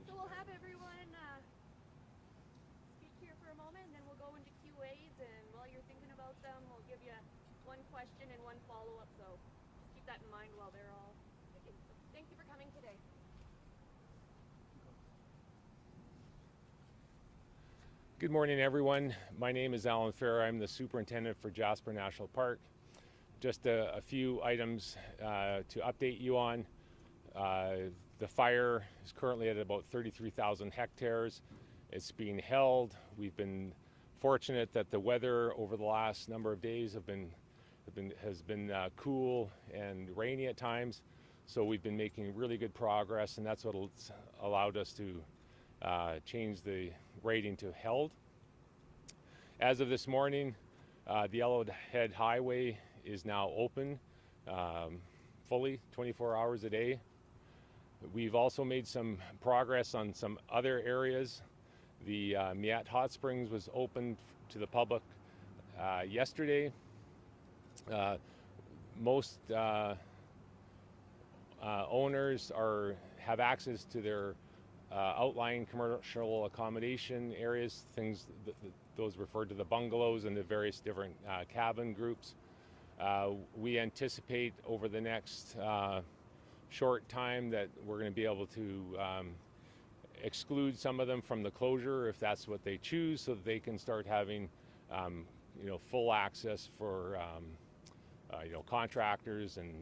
So we'll have everyone speak here for a moment, and then we'll go into QAs, and while you're thinking about them, we'll give you one question and one follow-up, so just keep that in mind while they're all thinking. So thank you for coming today. Good morning, everyone. My name is Alan Fair. I'm the superintendent for Jasper National Park. Just a few items to update you on. The fire is currently at about 33,000 hectares. It's being held. We've been fortunate that the weather over the last number of days has been cool and rainy at times. So we've been making really good progress, and that's what's allowed us to change the rating to held. As of this morning, the Yellowhead Highway is now open fully 24 hours a day. We've also made some progress on some other areas. The Miat Hot Springs was opened to the public yesterday. Most owners have access to their outlying commercial accommodation areas, those referred to the bungalows and the various different cabin groups. We anticipate over the next short time that we're going to be able to exclude some of them from the closure if that's what they choose, so that they can start having full access for contractors and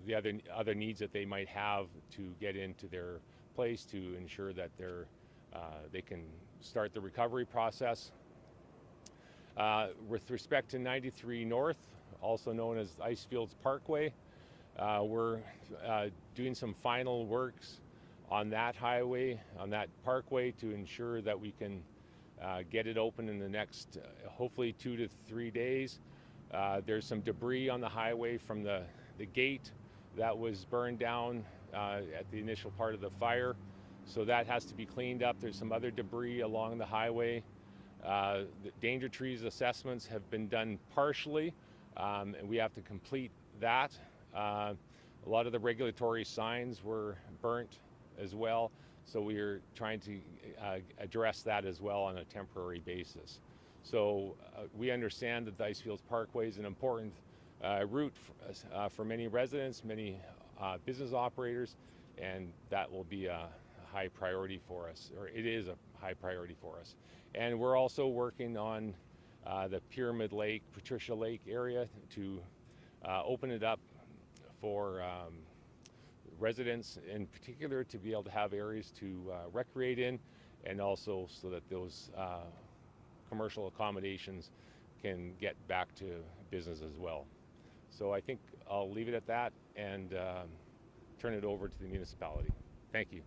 the other needs that they might have to get into their place to ensure that they can start the recovery process. With respect to 93 North, also known as Icefields Parkway, we're doing some final works on that highway, on that parkway, to ensure that we can get it open in the next hopefully 2 to 3 days. There's some debris on the highway from the gate that was burned down at the initial part of the fire, so that has to be cleaned up. There's some other debris along the highway. The danger trees assessments have been done partially, and we have to complete that. A lot of the regulatory signs were burnt as well, so we are trying to address that as well on a temporary basis. So we understand that the Icefields Parkway is an important route for many residents, many business operators, and that will be a high priority for us, or it is a high priority for us. And we're also working on the Pyramid Lake, Patricia Lake area to open it up for residents in particular to be able to have areas to recreate in, and also so that those commercial accommodations can get back to business as well. So I think I'll leave it at that and turn it over to the municipality. Thank you.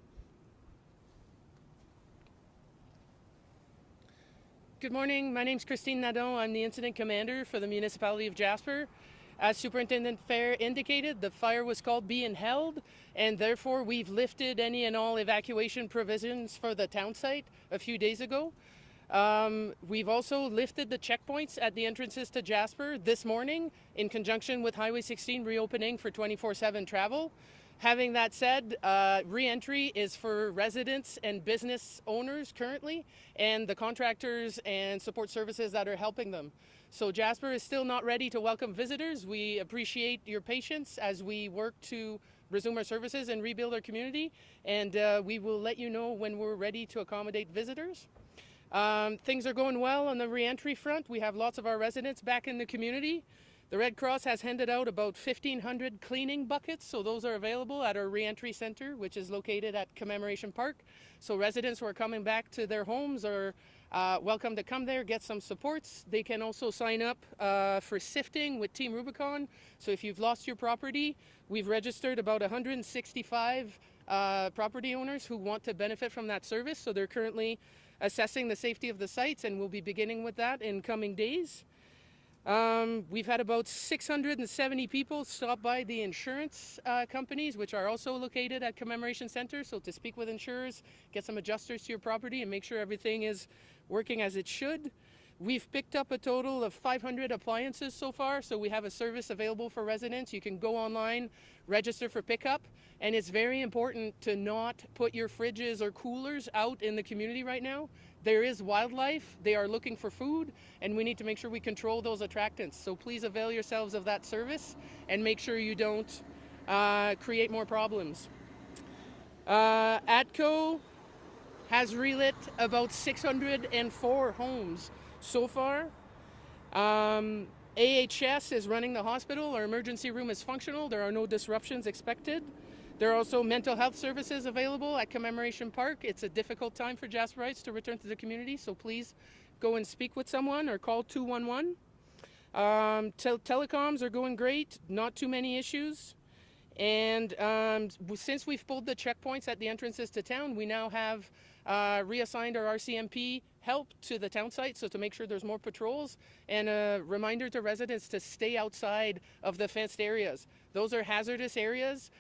Good morning, my name is Christine Nadeau. I'm the incident commander for the municipality of Jasper. As Superintendent Fair indicated, the fire was called being held, and therefore we've lifted any and all evacuation provisions for the town site a few days ago. We've also lifted the checkpoints at the entrances to Jasper this morning in conjunction with Highway 16 reopening for 24/7 travel. Having that said, Reentry is for residents and business owners currently, and the contractors and support services that are helping them. So Jasper is still not ready to welcome visitors. We appreciate your patience as we work to resume our services and rebuild our community, and we will let you know when we're ready to accommodate visitors. Things are going well on the reentry front. We have lots of our residents back in the community. The Red Cross has handed out about 1,500 cleaning buckets, so those are available at our reentry center, which is located at Commemoration Park. So residents who are coming back to their homes are welcome to come there, get some supports. They can also sign up for sifting with Team Rubicon. So if you've lost your property, we've registered about 165 property owners who want to benefit from that service. So they're currently assessing the safety of the sites, and we'll be beginning with that in coming days. We've had about 670 people stop by the insurance companies, which are also located at Commemoration Center. So to speak with insurers, get some adjusters to your property and make sure everything is working as it should. We've picked up a total of 500 appliances so far, so we have a service available for residents. You can go online, register for pickup, and it's very important to not put your fridges or coolers out in the community right now. There is wildlife, they are looking for food, and we need to make sure we control those attractants. So please avail yourselves of that service and make sure you don't create more problems. ATCO has relit about 604 homes so far. AHS is running the hospital. Our emergency room is functional. There are no disruptions expected. There are also mental health services available at Commemoration Park. It's a difficult time for Jasperites to return to the community, so please go and speak with someone or call 211. Telecoms are going great, not too many issues. And since we've pulled the checkpoints at the entrances to town, we now have reassigned our RCMP help to the town site, so to make sure there's more patrols, and a reminder to residents to stay outside of the fenced areas. Those are hazardous areas.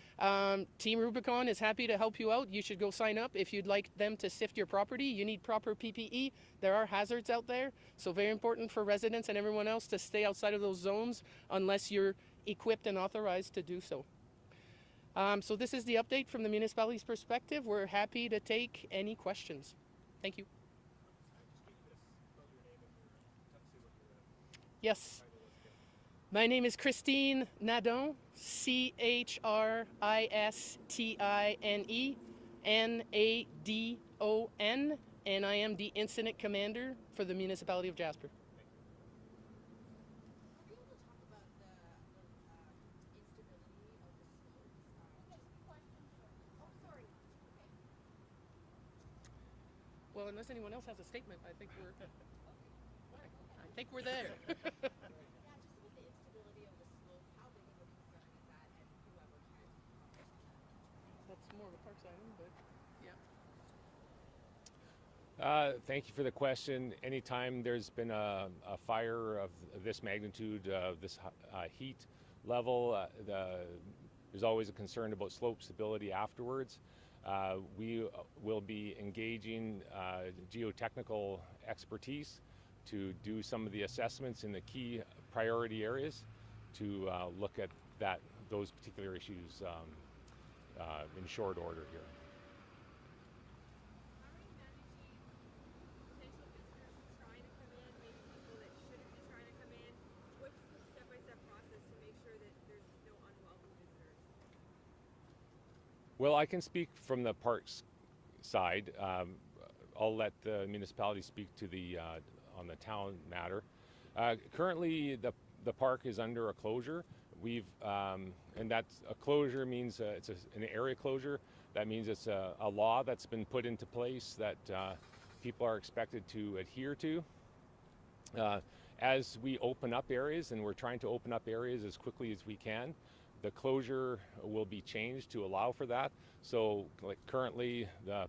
Team Rubicon is happy to help you out. You should go sign up if you'd like them to sift your property. You need proper PPE. There are hazards out there, so very important for residents and everyone else to stay outside of those zones unless you're equipped and authorized to do so. So this is the update from the municipality's perspective. We're happy to take any questions. Thank you. Yes. My name is Christine Nadon, CHRISTINE NADON, and I am the incident commander for the municipality of Jasper. Well, unless anyone else has a statement, I think we're there. Yeah, just with the instability of the slope, how big of a concern is that, and whoever can? That's more of a parks item, but yeah. Thank you for the question. Anytime there's been a fire of this magnitude, this heat level, there's always a concern about slope stability afterwards. We will be engaging geotechnical expertise to do some of the assessments in the key priority areas to look at those particular issues in short order here. How are you managing potential visitors trying to come in, maybe people that shouldn't be trying to come in? What's the step-by-step process to make sure that there's no unwelcome visitors? Well, I can speak from the parks side. I'll let the municipality speak to the on the town matter. Currently, the park is under a closure. We've and that's a closure means it's an area closure. That means it's a law that's been put into place that people are expected to adhere to. As we open up areas, and we're trying to open up areas as quickly as we can, the closure will be changed to allow for that. So, like currently, the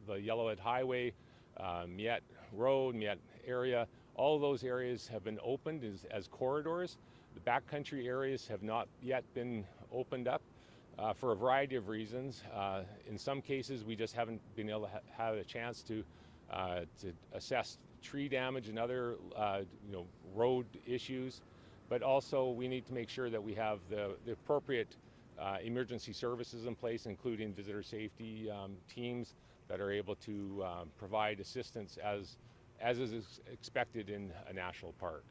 Yellowhead Highway, Miette Road, Miette area, all of those areas have been opened as corridors. The backcountry areas have not yet been opened up for a variety of reasons. In some cases, we just haven't been able to have a chance to assess tree damage and other road issues. But also, we need to make sure that we have the appropriate emergency services in place, including visitor safety teams that are able to provide assistance as is expected in a national park.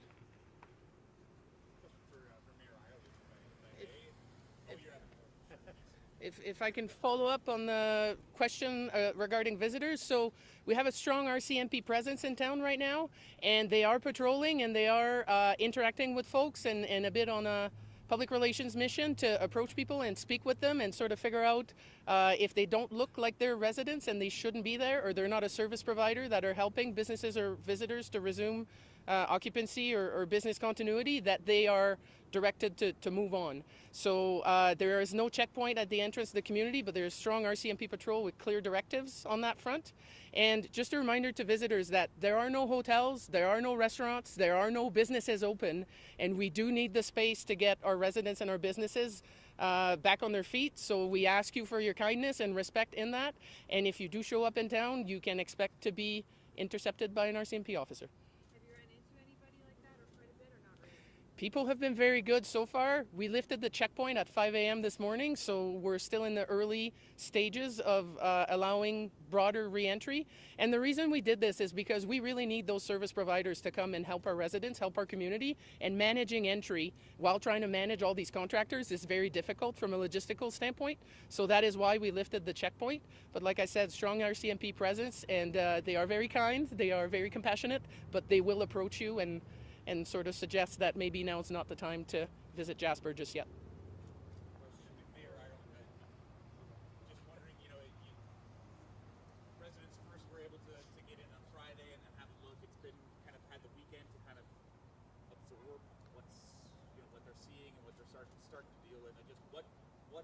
If I can follow up on the question regarding visitors, so we have a strong RCMP presence in town right now, and they are patrolling and they are interacting with folks and a bit on a public relations mission to approach people and speak with them and sort of figure out if they don't look like they're residents and they shouldn't be there, or they're not a service provider that are helping businesses or visitors to resume occupancy or business continuity, that they are directed to move on. So there is no checkpoint at the entrance to the community, but there is strong RCMP patrol with clear directives on that front. And just a reminder to visitors that there are no hotels, there are no restaurants, there are no businesses open, and we do need the space to get our residents and our businesses back on their feet. So we ask you for your kindness and respect in that. And if you do show up in town, you can expect to be intercepted by an RCMP officer. Have you run People have been very good so far. We lifted the checkpoint at 5 a.m. this morning, so we're still in the early stages of allowing broader reentry. And the reason we did this is because we really need those service providers to come and help our residents, help our community, and managing entry while trying to manage all these contractors is very difficult from a logistical standpoint. So that is why we lifted the checkpoint. But like I said, strong RCMP presence, and they are very kind, they are very compassionate, but they will approach you and sort of suggest that maybe now's not the time to visit Jasper just yet. Mayor Ireland, just wondering, residents first were able to get in on Friday and have a look. It's been kind of had the weekend to kind of absorb what they're seeing and what they're starting to deal with. And just what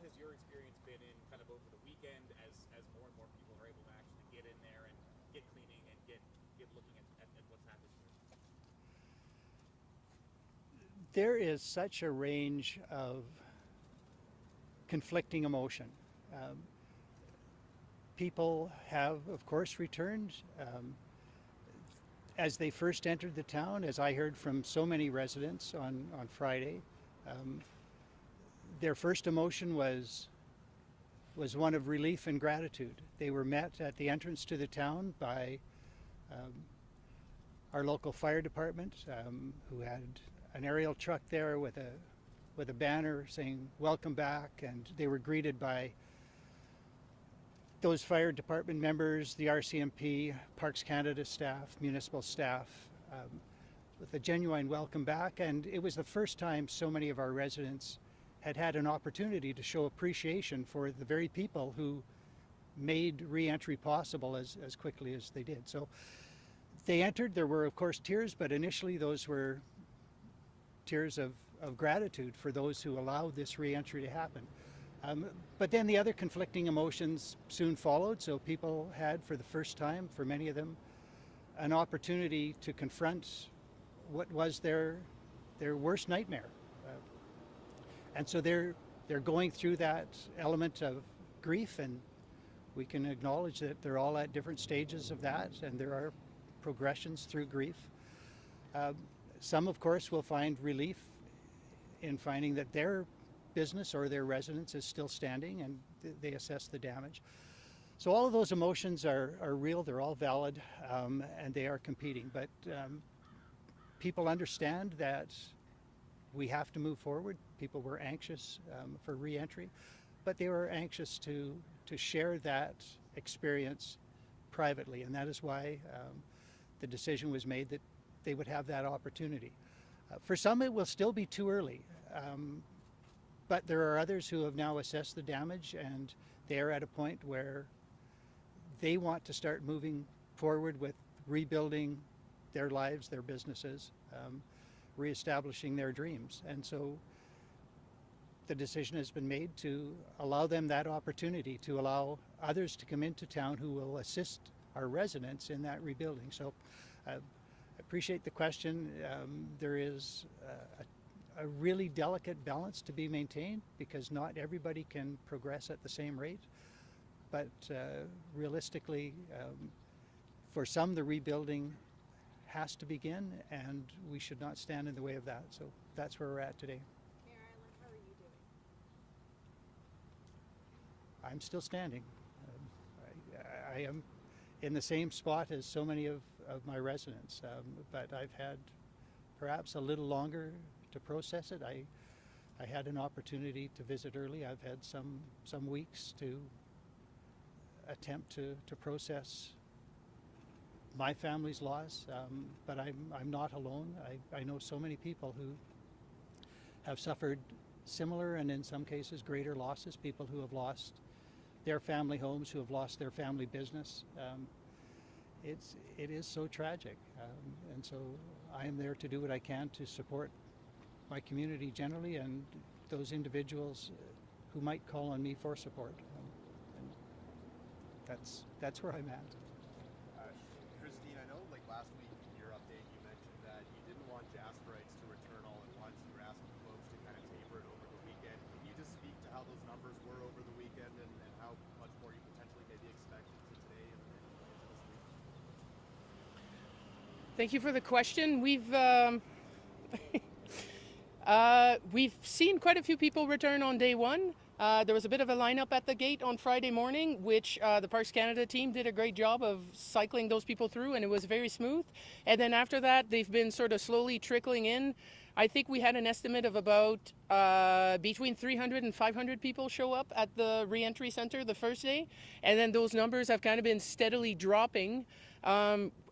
has your experience been in kind of over the weekend as more and more people are able to actually get in there and get cleaning and get looking at what's happening here? There is such a range of conflicting emotion. People have, of course, returned. As they first entered the town, as I heard from so many residents on Friday, their first emotion was one of relief and gratitude. They were met at the entrance to the town by our local fire department, who had an aerial truck there with a banner saying welcome back, and they were greeted by those fire department members, the RCMP, Parks Canada staff, municipal staff, with a genuine welcome back. And it was the first time so many of our residents had an opportunity to show appreciation for the very people who made re-entry possible as quickly as they did. So they entered. There were, of course, tears, but initially those were tears of gratitude for those who allowed this re-entry to happen. But then the other conflicting emotions soon followed. So people had, for the first time, for many of them, an opportunity to confront what was their worst nightmare. And so they're going through that element of grief, and we can acknowledge that they're all at different stages of that, and there are progressions through grief. Some, of course, will find relief in finding that their business or their residence is still standing, and they assess the damage. So all of those emotions are real, they're all valid, and they are competing. But people understand that we have to move forward. People were anxious for re-entry, but they were anxious to share that experience privately, and that is why the decision was made that they would have that opportunity. For some, it will still be too early, but there are others who have now assessed the damage, and they are at a point where they want to start moving forward with rebuilding their lives, their businesses, reestablishing their dreams. And so the decision has been made to allow them that opportunity, to allow others to come into town who will assist our residents in that rebuilding. So I appreciate the question. There is a really delicate balance to be maintained, because not everybody can progress at the same rate. But realistically, for some, the rebuilding has to begin, and we should not stand in the way of that. So that's where we're at today. Mayor Ireland, how are you doing? I'm still standing. I am in the same spot as so many of my residents, but I've had perhaps a little longer to process it. I had an opportunity to visit early. I've had some weeks to attempt to process my family's loss, but I'm not alone. I know so many people who have suffered similar, and in some cases greater losses, people who have lost their family homes, who have lost their family business. It is so tragic, and so I am there to do what I can to support my community generally, and those individuals who might call on me for support. And that's where I'm at. Christine, I know last week in your update you mentioned that you didn't want Jasperites to return all at once. You were asking folks to kind of taper it over the weekend. Can you just speak to how those numbers were over the weekend, and how much more you potentially maybe expected to today and into this week? Thank you for the question. We've We've seen quite a few people return on day one. There was a bit of a lineup at the gate on Friday morning, which the Parks Canada team did a great job of cycling those people through, and it was very smooth. And then after that, they've been sort of slowly trickling in. I think we had an estimate of about between 300 and 500 people show up at the Reentry Center the first day, and then those numbers have kind of been steadily dropping.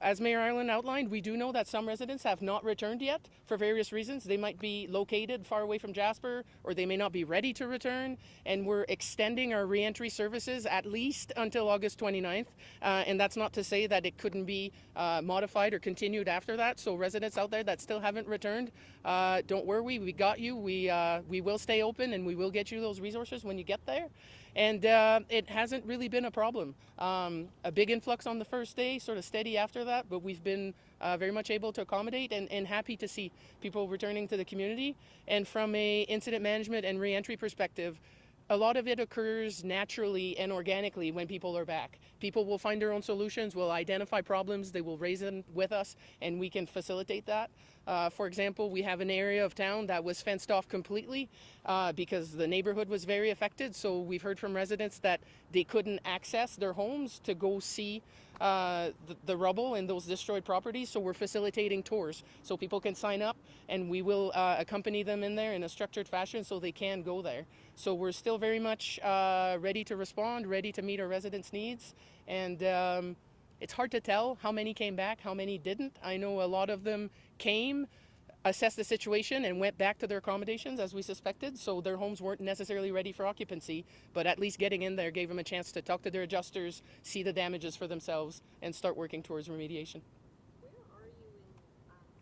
As Mayor Ireland outlined, we do know that some residents have not returned yet for various reasons. They might be located far away from Jasper, or they may not be ready to return, and we're extending our reentry services at least until August 29th, and that's not to say that it couldn't be modified or continued after that. So residents out there that still haven't returned, don't worry, we got you. We will stay open, and we will get you those resources when you get there. And it hasn't really been a problem. A big influx on the first day, sort of steady after that, but we've been very much able to accommodate and happy to see people returning to the community. And from a incident management and reentry perspective, a lot of it occurs naturally and organically when people are back. People will find their own solutions, will identify problems, they will raise them with us, and we can facilitate that. For example, we have an area of town that was fenced off completely because the neighborhood was very affected. So we've heard from residents that they couldn't access their homes to go see the rubble and those destroyed properties. So we're facilitating tours so people can sign up, and we will accompany them in there in a structured fashion so they can go there. So we're still very much ready to respond, ready to meet our residents' needs. And it's hard to tell how many came back, how many didn't. I know a lot of them came, assessed the situation, and went back to their accommodations as we suspected. So their homes weren't necessarily ready for occupancy, but at least getting in there gave them a chance to talk to their adjusters, see the damages for themselves, and start working towards remediation. Where are you in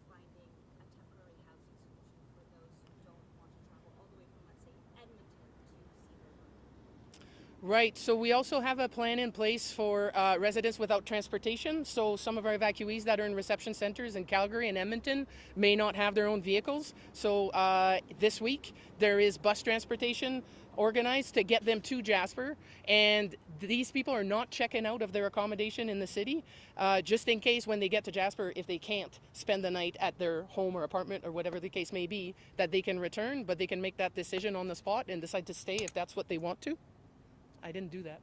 finding a temporary housing solution for those who don't want to travel all the way from, let's say, Edmonton to see their home? Right, so we also have a plan in place for residents without transportation. So some of our evacuees that are in reception centers in Calgary and Edmonton may not have their own vehicles. So this week there is bus transportation organized to get them to Jasper, and these people are not checking out of their accommodation in the city, just in case when they get to Jasper, if they can't spend the night at their home or apartment or whatever the case may be, that they can return, but they can make that decision on the spot and decide to stay if that's what they want to. I didn't do that.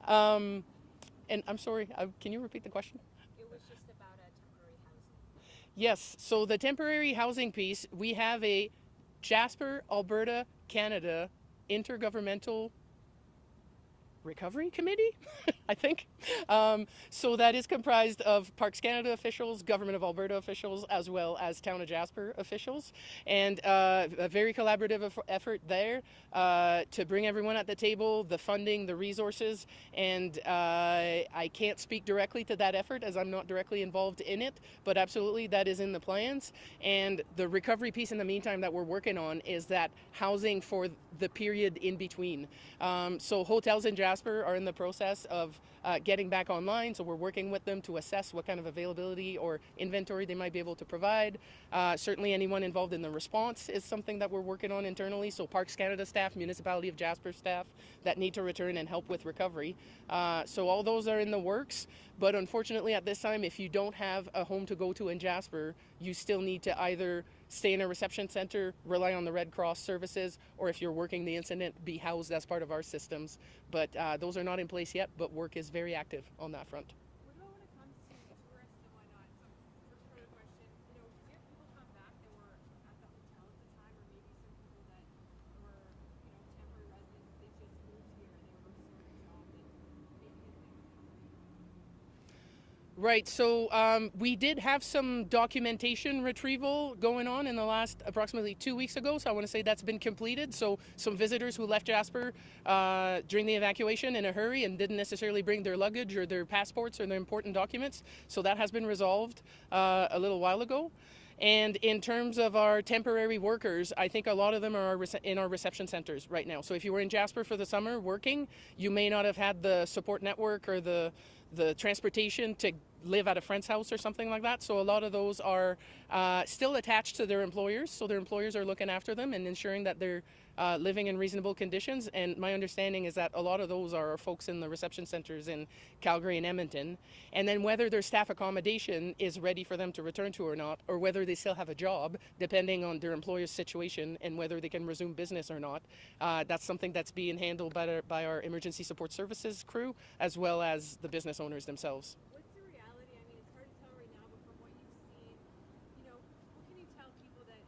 And I'm sorry, can you repeat the question? It was just about a temporary housing. Yes, so the temporary housing piece, we have a Jasper, Alberta, Canada intergovernmental recovery committee, I think. So that is comprised of Parks Canada officials, Government of Alberta officials, as well as Town of Jasper officials. And a very collaborative effort there to bring everyone at the table, the funding, the resources. And I can't speak directly to that effort as I'm not directly involved in it, but absolutely that is in the plans. And the recovery piece in the meantime that we're working on is that housing for the period in between. So hotels in Jasper are in the process of getting back online, so we're working with them to assess what kind of availability or inventory they might be able to provide. Certainly anyone involved in the response is something that we're working on internally, so Parks Canada staff, Municipality of Jasper staff that need to return and help with recovery. So all those are in the works, but unfortunately at this time, if you don't have a home to go to in Jasper, you still need to either stay in a reception center, rely on the Red Cross services, or if you're working the incident, be housed as part of our systems. But those are not in place yet, but work is very active on that front. What about when it comes to tourists and whatnot? So, first part of the question, you know, did you have people come back that were at the hotel at the time, or maybe some people that were, you know, temporary residents, they just moved here and they were starting a job and maybe they didn't Right, so we did have some documentation retrieval going on in the last approximately 2 weeks ago, so I want to say that's been completed. So some visitors who left Jasper during the evacuation in a hurry and didn't necessarily bring their luggage or their passports or their important documents, so that has been resolved a little while ago. And in terms of our temporary workers, I think a lot of them are in our reception centers right now. So if you were in Jasper for the summer working, you may not have had the support network or the transportation to live at a friend's house or something like that. So a lot of those are still attached to their employers. So their employers are looking after them and ensuring that they're living in reasonable conditions. And my understanding is that a lot of those are folks in the reception centers in Calgary and Edmonton. And then whether their staff accommodation is ready for them to return to or not, or whether they still have a job, depending on their employer's situation and whether they can resume business or not. That's something that's being handled by our emergency support services crew, as well as the business owners themselves. What's the reality? I mean, it's hard to tell right now, but from what you've seen, you know, what can you tell people that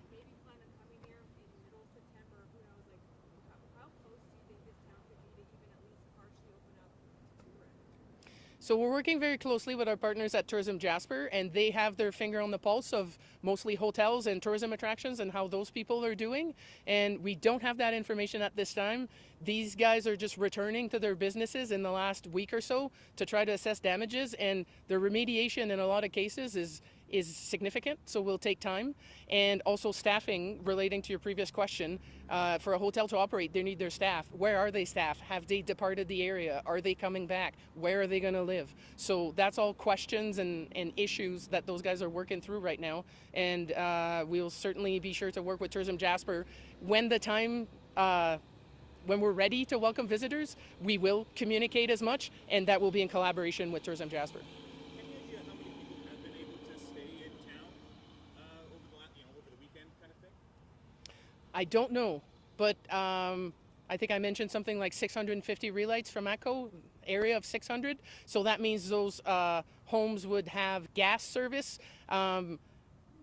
maybe plan on coming here in middle of September? Who knows? Like, how close do you think this town could be to even at least partially open up to tourists? So we're working very closely with our partners at Tourism Jasper, and they have their finger on the pulse of mostly hotels and tourism attractions and how those people are doing. And we don't have that information at this time. These guys are just returning to their businesses in the last week or so to try to assess damages, and the remediation in a lot of cases is significant, so will take time. And also staffing, relating to your previous question, for a hotel to operate, they need their staff. Where are they staffed? Have they departed the area? Are they coming back? Where are they going to live? So that's all questions and issues that those guys are working through right now. And we'll certainly be sure to work with Tourism Jasper. When the time, when we're ready to welcome visitors, we will communicate as much, and that will be in collaboration with Tourism Jasper. Any idea how many people have been able to stay in town over the weekend kind of thing? I don't know, but I think I mentioned something like 650 relights from ATCO, area of 600. So that means those homes would have gas service.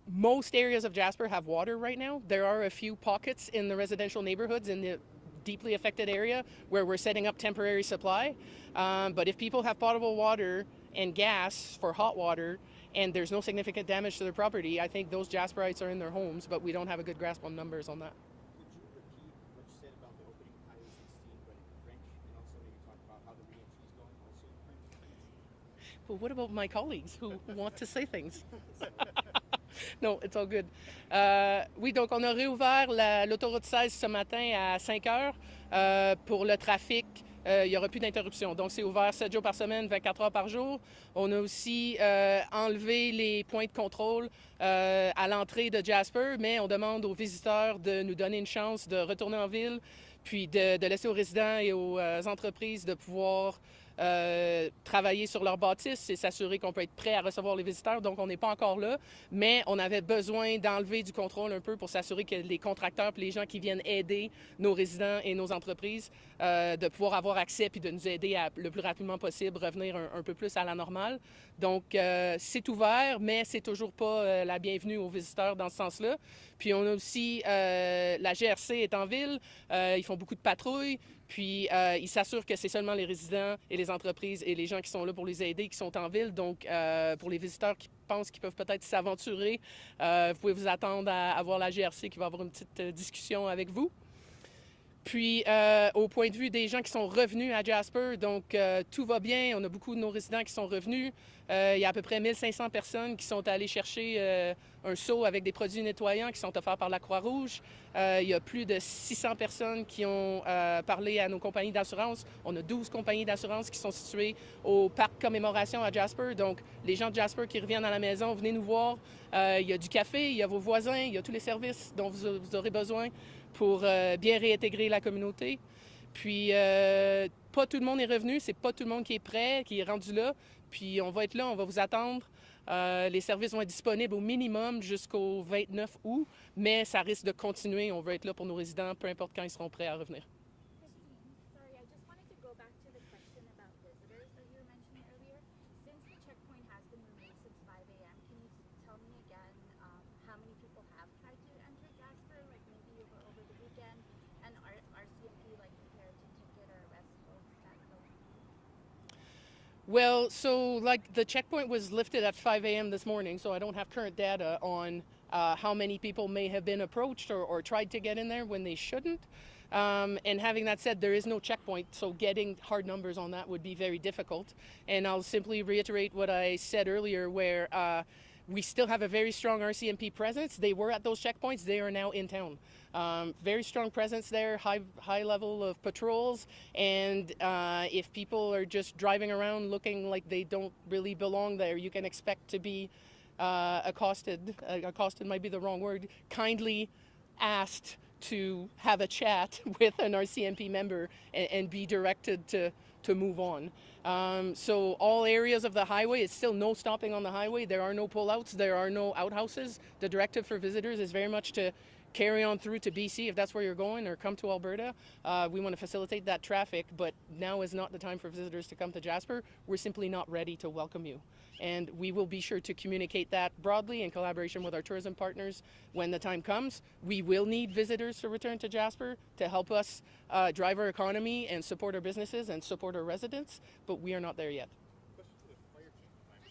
Most areas of Jasper have water right now. There are a few pockets in the residential neighborhoods in the deeply affected area where we're setting up temporary supply. But if people have potable water and gas for hot water and there's no significant damage to their property, I think those Jasperites are in their homes, but we don't have a good grasp on numbers on that. Could you repeat what you said about the opening of Highway 16, but in French, and also maybe talk about how the reentry is going also in French? But what about my colleagues who want to say things? Non, it's all good. Oui, donc on a réouvert l'autoroute 16 ce matin à 5 heures pour le trafic. Il n'y aura plus d'interruption. Donc, c'est ouvert 7 jours par semaine, 24 heures par jour. On a aussi enlevé les points de contrôle à l'entrée de Jasper, mais on demande aux visiteurs de nous donner une chance de retourner en ville, puis de laisser aux résidents et aux entreprises de pouvoir travailler sur leur bâtisse et s'assurer qu'on peut être prêt à recevoir les visiteurs. Donc, on n'est pas encore là, mais on avait besoin d'enlever du contrôle un peu pour s'assurer que les contracteurs et les gens qui viennent aider nos résidents et nos entreprises de pouvoir avoir accès puis de nous aider à le plus rapidement possible revenir un peu plus à la normale. Donc, c'est ouvert, mais c'est toujours pas la bienvenue aux visiteurs dans ce sens-là. Puis, on a aussi la GRC est en ville, ils font beaucoup de patrouilles. Puis, ils s'assurent que c'est seulement les résidents et les entreprises et les gens qui sont là pour les aider qui sont en ville. Donc, pour les visiteurs qui pensent qu'ils peuvent peut-être s'aventurer, vous pouvez vous attendre à avoir la GRC qui va avoir une petite discussion avec vous. Puis, au point de vue des gens qui sont revenus à Jasper, donc tout va bien. On a beaucoup de nos résidents qui sont revenus. Il y a à peu près 1500 personnes qui sont allées chercher un seau avec des produits nettoyants qui sont offerts par la Croix-Rouge. Il y a plus de 600 personnes qui ont parlé à nos compagnies d'assurance. On a 12 compagnies d'assurance qui sont situées au parc Commémoration à Jasper. Donc, les gens de Jasper qui reviennent à la maison, venez nous voir. Il y a du café, il y a vos voisins, il y a tous les services dont vous aurez besoin pour bien réintégrer la communauté. Puis, pas tout le monde est revenu, c'est pas tout le monde qui est prêt, qui est rendu là. Puis, on va être là, on va vous attendre. Les services vont être disponibles au minimum jusqu'au 29 août, mais ça risque de continuer. On veut être là pour nos résidents, peu importe quand ils seront prêts à revenir. Christine, sorry, I just wanted to go back to the question about visitors that you were mentioning earlier. Since the checkpoint has been removed since 5 a.m., can you tell me again how many people have tried to enter Jasper, like maybe over the weekend, and RCMP like prepared to ticket or arrest folks that go? Well, so like the checkpoint was lifted at 5 a.m. this morning, so I don't have current data on how many people may have been approached or tried to get in there when they shouldn't. And having that said, there is no checkpoint, so getting hard numbers on that would be very difficult. And I'll simply reiterate what I said earlier, where we still have a very strong RCMP presence. They were at those checkpoints. They are now in town. Very strong presence there, high level of patrols, and if people are just driving around looking like they don't really belong there, you can expect to be accosted. Accosted might be the wrong word. Kindly asked to have a chat with an RCMP member and be directed to move on. So all areas of the highway, it's still no stopping on the highway. There are no pullouts, there are no outhouses. The directive for visitors is very much to carry on through to BC if that's where you're going, or come to Alberta. We want to facilitate that traffic, but now is not the time for visitors to come to Jasper. We're simply not ready to welcome you. And we will be sure to communicate that broadly in collaboration with our tourism partners when the time comes. We will need visitors to return to Jasper to help us drive our economy and support our businesses and support our residents, but we are not there yet. Question to the fire chief, if I may.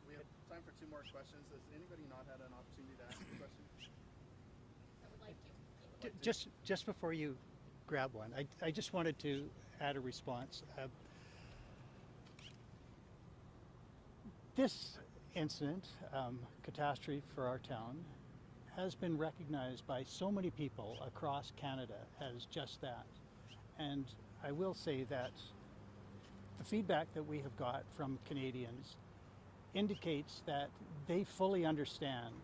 We have time for 2 more questions. Has anybody not had an opportunity to ask a question? Just before you grab one, I just wanted to add a response. This incident, catastrophe for our town, has been recognized by so many people across Canada as just that. And I will say that the feedback that we have got from Canadians indicates that they fully understand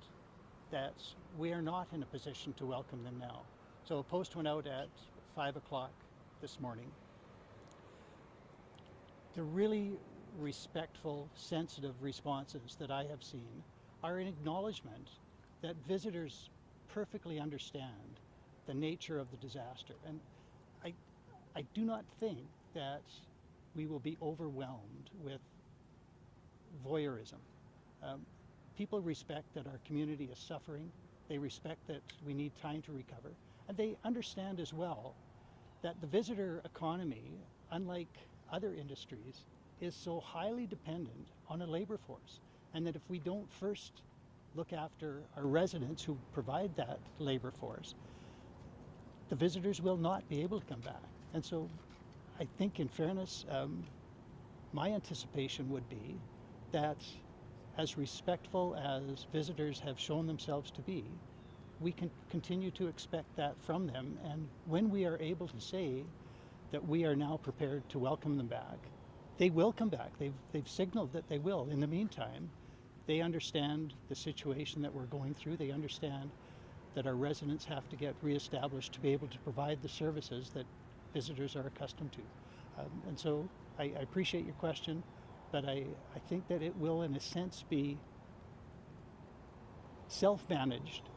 that we are not in a position to welcome them now. So a post went out at 5 o'clock this morning. The really respectful, sensitive responses that I have seen are an acknowledgement that visitors perfectly understand the nature of the disaster. And I do not think that we will be overwhelmed with voyeurism. People respect that our community is suffering. They respect that we need time to recover. And they understand as well that the visitor economy, unlike other industries, is so highly dependent on a labor force. And that if we don't first look after our residents who provide that labor force, the visitors will not be able to come back. And so I think, in fairness, my anticipation would be that, as respectful as visitors have shown themselves to be, we can continue to expect that from them. And when we are able to say that we are now prepared to welcome them back, they will come back. They've signaled that they will. In the meantime, they understand the situation that we're going through. They understand that our residents have to get reestablished to be able to provide the services that visitors are accustomed to. And so I appreciate your question, but I think that it will, in a sense, be self-managed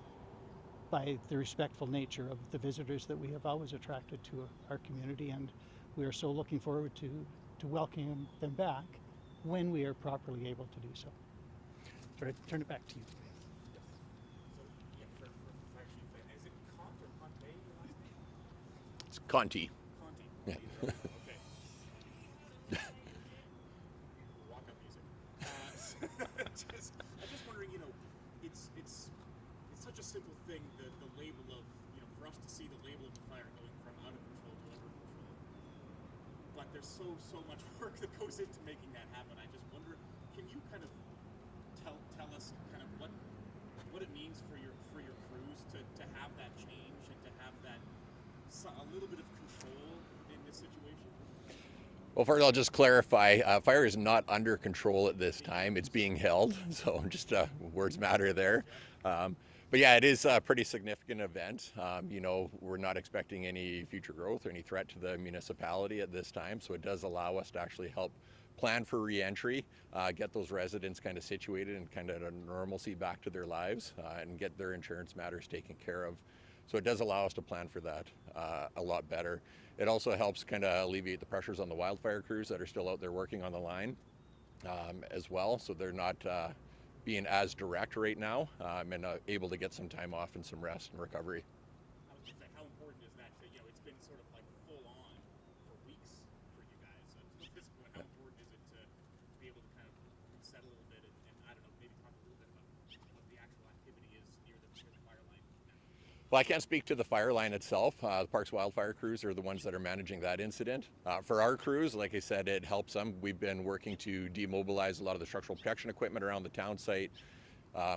by the respectful nature of the visitors that we have always attracted to our community, and we are so looking forward to welcoming them back when we are properly able to do so. So I turn it back to you. So, yeah, for fire chief, is it Cont or Conte, your last name? It's Conti. Conti. Yeah. Okay. Walk-up music. I'm just wondering, it's such a simple thing, the label of, for us to see the label of the fire going from out of control to under control. But there's so much work that goes into making that happen. I just wonder, can you kind of tell us kind of what it means for your crews to have that change and to have that a little bit of control in this situation? Well, first I'll just clarify, fire is not under control at this time. It's being held, so just words matter there. But yeah, it is a pretty significant event. We're not expecting any future growth or any threat to the municipality at this time, so it does allow us to actually help plan for reentry, get those residents kind of situated and kind of a normalcy back to their lives, and get their insurance matters taken care of. So it does allow us to plan for that a lot better. It also helps kind of alleviate the pressures on the wildfire crews that are still out there working on the line as well, so they're not being as direct right now, and able to get some time off and some rest and recovery. I was just saying, how important is that? It's been sort of like full on for weeks for you guys. So at this point, how important is it to be able to kind of reset a little bit and I don't know, maybe talk a little bit about what the actual activity is near the fire line now? Well, I can't speak to the fire line itself. The Parks Wildfire crews are the ones that are managing that incident. For our crews, like I said, it helps them. We've been working to demobilize a lot of the structural protection equipment around the town site.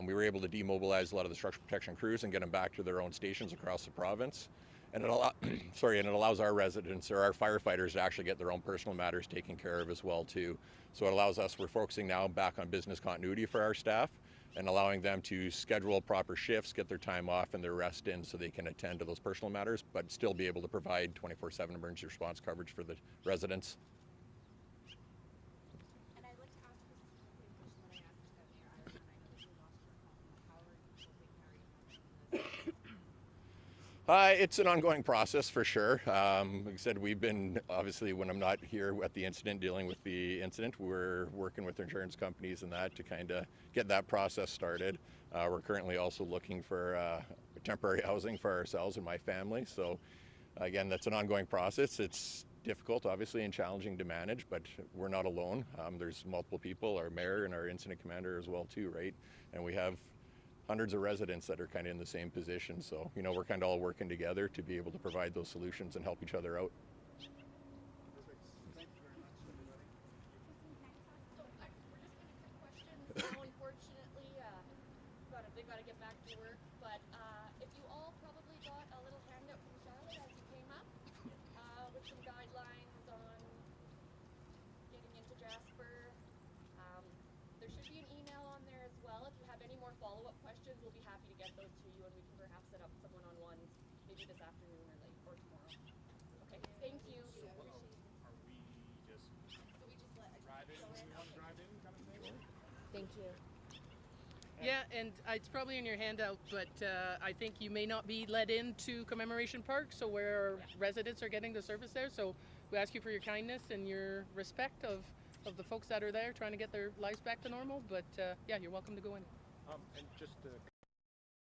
We were able to demobilize a lot of the structural protection crews and get them back to their own stations across the province. And it allows our residents or our firefighters to actually get their own personal matters taken care of as well too. So it allows us, we're focusing now back on business continuity for our staff, and allowing them to schedule proper shifts, get their time off and their rest in so they can attend to those personal matters, but still be able to provide 24/7 emergency response coverage for the residents. And I'd like to ask the same question that I asked Mayor Ireland. I know that you lost your home. How are you coping? How are you handling this? It's an ongoing process for sure. Like I said, we've been, obviously, when I'm not here at the incident, dealing with the incident, we're working with insurance companies and that to kind of get that process started. We're currently also looking for temporary housing for ourselves and my family. So again, that's an ongoing process. It's difficult, obviously, and challenging to manage, but we're not alone. There's multiple people, our mayor and our incident commander as well too, right? And we have hundreds of residents that are kind of in the same position. So, you know, we're kind of all working together to be able to provide those solutions and help each other out. Perfect. Thank you very much, everybody. So we're just kind of quick questions. Now, unfortunately, they got to get back to work. But if you all probably got a little handout from Charlotte as you came up with some guidelines on getting into Jasper. There should be an email on there as well. If you have any more follow-up questions, we'll be happy to get those to you, and we can perhaps set up some one-on-ones maybe this afternoon or tomorrow. Okay, thank you. Are we just So we just let drive in when we want to drive in kind of thing? Thank you. Yeah, and it's probably in your handout, but I think you may not be let into Commemoration Park, so where residents are getting the service there. So we ask you for your kindness and your respect of the folks that are there trying to get their lives back to normal. But yeah, you're welcome to go in. And just to